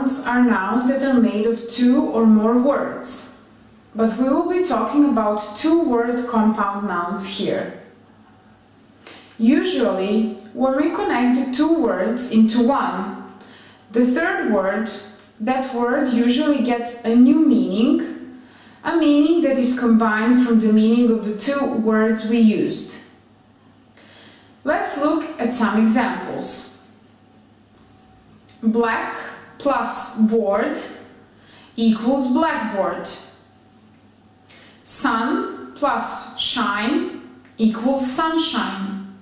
nouns are nouns that are made of two or more words, but we will be talking about two-word compound nouns here. Usually, when we connect the two words into one, the third word, that word usually gets a new meaning, a meaning that is combined from the meaning of the two words we used. Let's look at some examples. Black plus board equals blackboard. Sun plus shine equals sunshine.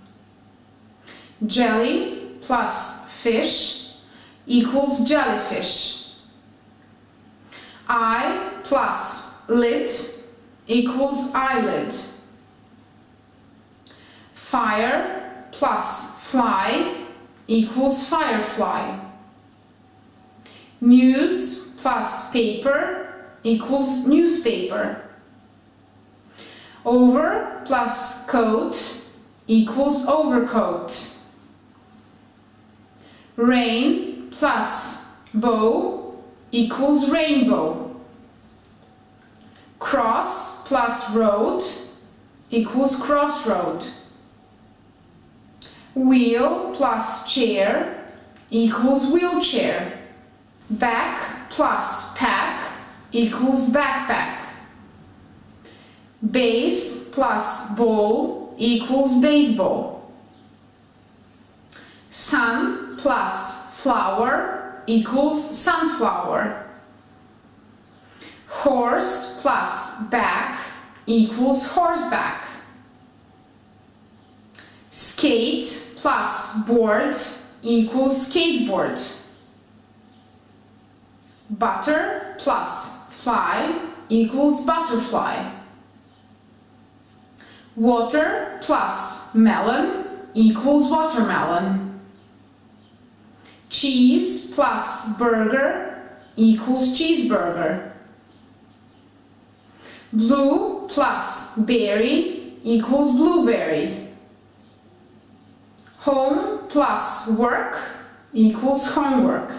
Jelly plus fish equals jellyfish. Eye plus lid equals eyelid. Fire plus fly equals firefly. News plus paper equals newspaper. Over plus coat equals overcoat. Rain plus bow equals rainbow. Cross plus road equals crossroad. Wheel plus chair equals wheelchair. Back plus pack equals backpack. Base plus ball equals baseball. Sun plus flower equals sunflower. Horse plus back equals horseback. Skate plus board equals skateboard. Butter plus fly equals butterfly. Water plus melon equals watermelon. Cheese plus burger equals cheeseburger. Blue plus berry equals blueberry. Home plus work equals homework.